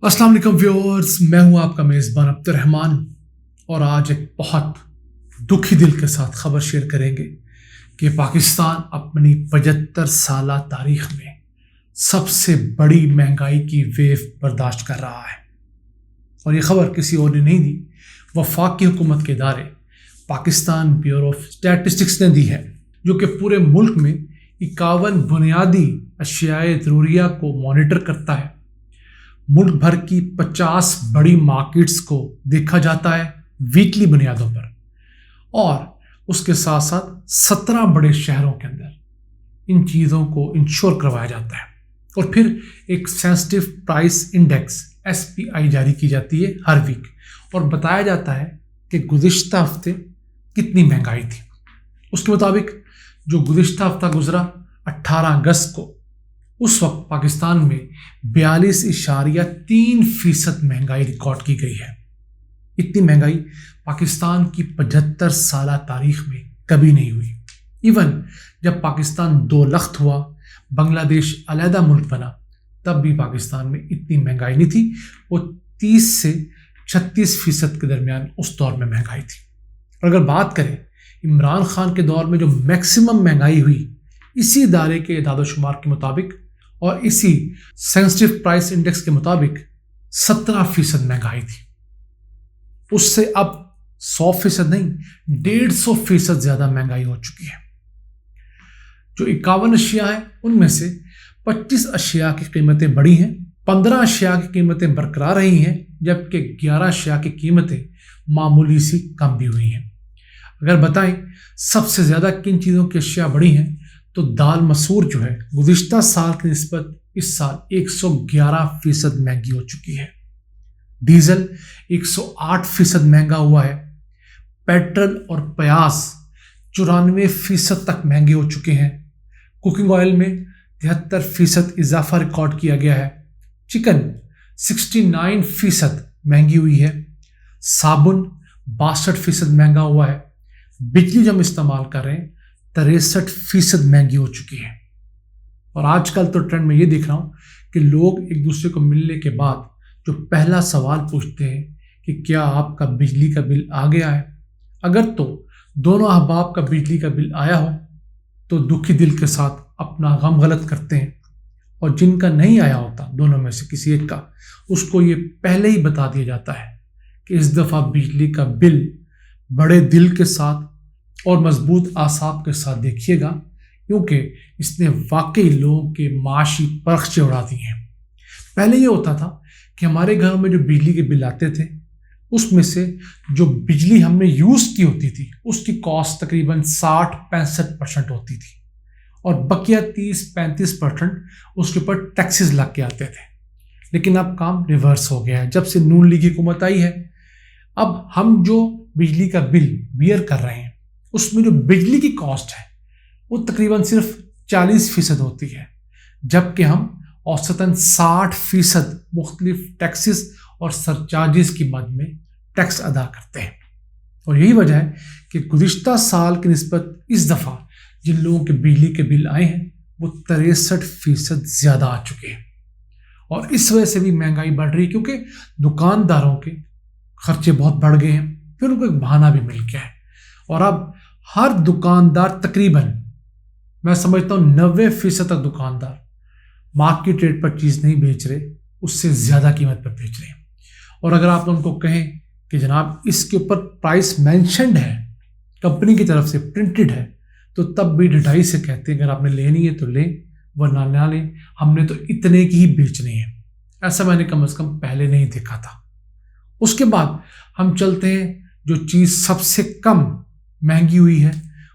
अस्सलाम वालेकुम व्यूअर्स, मैं हूं आपका मेज़बान अब्दुर्रहमान और आज एक बहुत दुखी दिल के साथ खबर शेयर करेंगे कि पाकिस्तान अपनी 75 साला तारीख में सबसे बड़ी महंगाई की वेव बर्दाश्त कर रहा है। और ये खबर किसी और ने नहीं दी, वफाकी हुकूमत के इदारे पाकिस्तान ब्यूरो ऑफ स्टैटिस्टिक्स ने दी है, जो कि पूरे मुल्क में 51 बुनियादी अशियाए ज़रूरिया को मॉनिटर करता है। मुल्क भर की 50 बड़ी मार्केट्स को देखा जाता है वीकली बुनियादों पर, और उसके साथ साथ 17 बड़े शहरों के अंदर इन चीज़ों को इंश्योर करवाया जाता है। और फिर एक सेंसिटिव प्राइस इंडेक्स SPI जारी की जाती है हर वीक, और बताया जाता है कि गुज़िश्ता हफ्ते कितनी महंगाई थी। उसके मुताबिक जो गुज़िश्ता हफ्ता गुजरा 18 अगस्त को, उस वक्त पाकिस्तान में 42.3% महंगाई रिकॉर्ड की गई है। इतनी महंगाई पाकिस्तान की 75 साला तारीख में कभी नहीं हुई। इवन जब पाकिस्तान 2 लख्त हुआ, बांग्लादेश अलहदा मुल्क बना, तब भी पाकिस्तान में इतनी महंगाई नहीं थी। वो 30 से 36% के दरमियान उस दौर में महंगाई थी। और अगर बात करें इमरान खान के दौर में जो मैक्सिमम महंगाई हुई, इसी इदारे के इदाद-ओ-शुमार के मुताबिक और इसी सेंसिटिव प्राइस इंडेक्स के मुताबिक 17% महंगाई थी। उससे अब 100% नहीं, 150% ज्यादा महंगाई हो चुकी है। जो 51 अशिया है, उनमें से 25 अशिया की कीमतें बढ़ी हैं, 15 अशिया की कीमतें बरकरार रही हैं, जबकि 11 अशिया की कीमतें मामूली सी कम भी हुई हैं। अगर बताएं सबसे ज्यादा किन चीज़ों की अशिया बढ़ी हैं, तो दाल मसूर जो है गुज़िश्ता साल की निस्बत इस साल 111% महंगी हो चुकी है। डीजल 108% महंगा हुआ है। पेट्रोल और प्याज 94% तक महंगे हो चुके हैं। कुकिंग ऑयल में 73% इजाफा रिकॉर्ड किया गया है। चिकन 69% महंगी हुई है। साबुन 62% महंगा हुआ है। बिजली जो हम इस्तेमाल कर रहे हैं 63% महंगी हो चुकी है। और आजकल तो ट्रेंड में ये देख रहा हूँ कि लोग एक दूसरे को मिलने के बाद जो पहला सवाल पूछते हैं कि क्या आपका बिजली का बिल आ गया है। अगर तो दोनों अहबाब का बिजली का बिल आया हो तो दुखी दिल के साथ अपना गम गलत करते हैं, और जिनका नहीं आया होता, दोनों में से किसी एक का, उसको ये पहले ही बता दिया जाता है कि इस दफ़ा बिजली का बिल बड़े दिल के साथ और मजबूत आसाब के साथ देखिएगा, क्योंकि इसने वाकई लोगों के माशी परख्चे उड़ा दिए हैं। पहले ये होता था कि हमारे घरों में जो बिजली के बिल आते थे, उसमें से जो बिजली हमने यूज़ की होती थी उसकी कॉस्ट तकरीबन 60-65% होती थी, और बकिया 30-35% उसके ऊपर टैक्सेस लग के आते थे। लेकिन अब काम रिवर्स हो गया है। जब से नून लीग की हुकूमत आई है, अब हम जो बिजली का बिल बियर कर रहे हैं, उसमें जो बिजली की कॉस्ट है वो तकरीबन सिर्फ 40% होती है, जबकि हम औसतन 60% मुख्तलिफ टैक्सेस और सरचार्जेस की मद में टैक्स अदा करते हैं। और यही वजह है कि गुज़िश्ता साल की निस्बत इस दफ़ा जिन लोगों के बिजली के बिल आए हैं वो 63% ज़्यादा आ चुके हैं। और इस वजह से भी महंगाई बढ़ रही है, क्योंकि दुकानदारों के खर्चे बहुत बढ़ गए हैं। फिर उनको एक बहाना भी मिल गया है, और अब हर दुकानदार तकरीबन, मैं समझता हूँ 90% तक दुकानदार मार्केट रेट पर चीज़ नहीं बेच रहे, उससे ज़्यादा कीमत पर बेच रहे हैं। और अगर आप उनको कहें कि जनाब इसके ऊपर प्राइस मेंशन्ड है, कंपनी की तरफ से प्रिंटेड है, तो तब भी ढिठाई से कहते हैं अगर आपने लेनी है तो लें, वरना ना लें, हमने तो इतने की ही बेचनी है। ऐसा मैंने कम से कम पहले नहीं देखा था। उसके बाद हम चलते हैं, जो चीज़ सबसे कम महंगी हुई है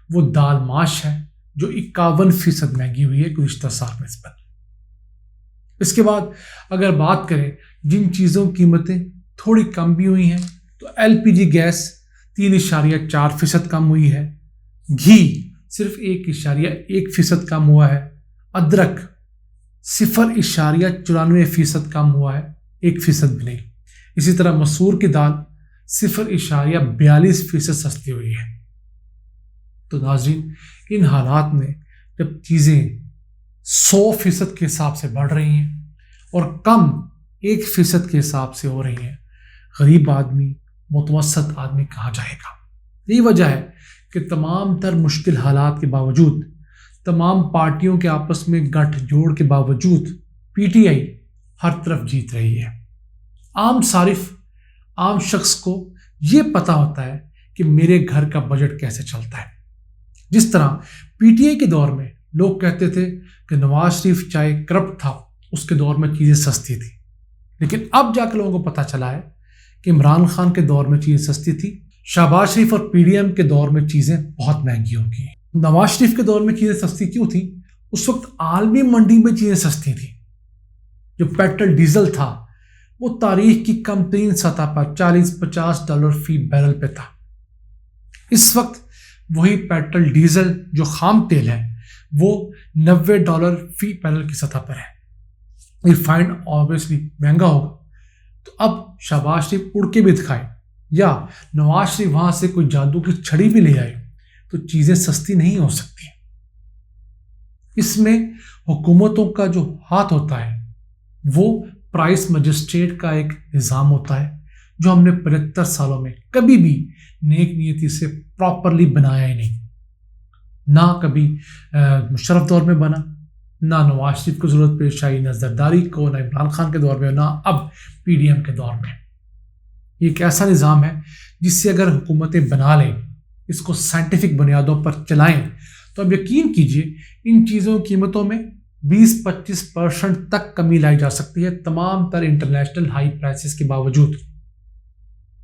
वो दाल माश है, जो 51% महंगी हुई है गुज़िश्ता साल में निस्बत। इसके बाद अगर बात करें जिन चीज़ों की कीमतें थोड़ी कम भी हुई हैं, तो LPG गैस 3.4% कम हुई है। घी सिर्फ 1.1% कम हुआ है। अदरक 0.94% कम हुआ है, 1% भी नहीं। इसी तरह मसूर की दाल 0.42% सस्ती हुई है। तो नाज़रीन, इन हालात में जब चीज़ें 100% के हिसाब से बढ़ रही हैं और कम 1% کے حساب سے ہو رہی ہیں، غریب آدمی متوسط آدمی کہاں جائے گا؟ یہی وجہ ہے کہ تمام تر مشکل حالات کے باوجود، تمام پارٹیوں کے آپس میں گٹھ جوڑ کے باوجود پی ٹی آئی ہر طرف جیت رہی ہے۔ عام صارف، عام شخص کو یہ پتہ ہوتا ہے کہ میرے گھر کا بجٹ کیسے چلتا ہے۔ جس طرح پی ٹی آئی کے دور میں لوگ کہتے تھے کہ نواز شریف چاہے کرپٹ تھا، اس کے دور میں چیزیں سستی تھی، لیکن اب جا کے لوگوں کو پتہ چلا ہے کہ عمران خان کے دور میں چیزیں سستی تھی، شہباز شریف اور پی ڈی ایم کے دور میں چیزیں بہت مہنگی ہو گئی ہیں۔ نواز شریف کے دور میں چیزیں سستی کیوں تھیں؟ اس وقت عالمی منڈی میں چیزیں سستی تھیں۔ جو پیٹرول ڈیزل تھا وہ تاریخ کی کم ترین سطح پر $40-50 فی بیرل پہ تھا۔ اس وقت وہی پیٹرول ڈیزل جو خام تیل ہے وہ $90 فی بیرل کی سطح پر ہے۔ ریفائنڈ آبویسلی مہنگا ہوگا، تو اب شہباز شریف اڑ کے بھی دکھائے یا نواز شریف وہاں سے کوئی جادو کی چھڑی بھی لے آئے تو چیزیں سستی نہیں ہو سکتی۔ اس میں حکومتوں کا جو ہاتھ ہوتا ہے وہ پرائس مجسٹریٹ کا ایک نظام ہوتا ہے جو ہم نے 75 سالوں میں کبھی بھی نیک نیتی سے پراپرلی بنایا ہی نہیں۔ نہ کبھی مشرف دور میں بنا، نہ نواز شریف کو ضرورت پیش آئی، نہ زرداری کو، نہ عمران خان کے دور میں، نہ اب پی ڈی ایم کے دور میں۔ یہ ایک ایسا نظام ہے جس سے اگر حکومتیں بنا لیں، اس کو سائنٹیفک بنیادوں پر چلائیں، تو اب یقین کیجئے ان چیزوں کی قیمتوں میں 20-25% تک کمی لائی جا سکتی ہے، تمام تر انٹرنیشنل ہائی پرائسز کے باوجود۔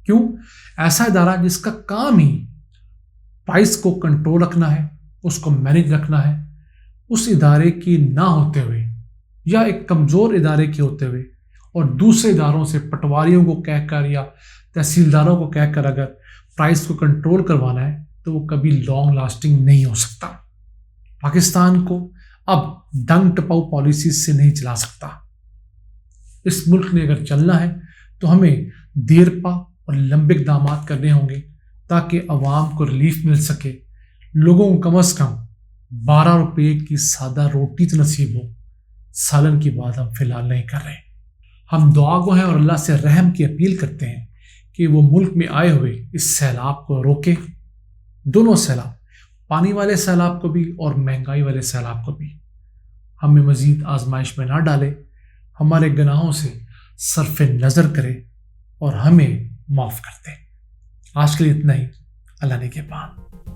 کیوں؟ ایسا ادارہ جس کا کام ہی پرائس کو کنٹرول رکھنا ہے، اس کو مینیج رکھنا ہے، اس ادارے کی نہ ہوتے ہوئے یا ایک کمزور ادارے کے ہوتے ہوئے اور دوسرے اداروں سے پٹواریوں کو کہہ کر یا تحصیلداروں کو کہہ کر اگر پرائس کو کنٹرول کروانا ہے تو وہ کبھی لانگ لاسٹنگ نہیں ہو سکتا۔ پاکستان کو اب ڈنگ ٹپاؤ پالیسیز سے نہیں چلا سکتا۔ اس ملک نے اگر چلنا ہے تو ہمیں دیر پا اور لمبے اقدامات کرنے ہوں گے تاکہ عوام کو ریلیف مل سکے، لوگوں کو کم از کم 12 روپے کی سادہ روٹی تو نصیب ہو۔ سالن کی بات ہم فی الحال نہیں کر رہے۔ ہم دعا گو ہیں اور اللہ سے رحم کی اپیل کرتے ہیں کہ وہ ملک میں آئے ہوئے اس سیلاب کو روکے، دونوں سیلاب، پانی والے سیلاب کو بھی اور مہنگائی والے سیلاب کو بھی۔ ہمیں مزید آزمائش میں نہ ڈالے، ہمارے گناہوں سے صرف نظر کرے اور ہمیں معاف کر دے۔ آج کے لیے اتنا ہی۔ اللہ نے کے بعد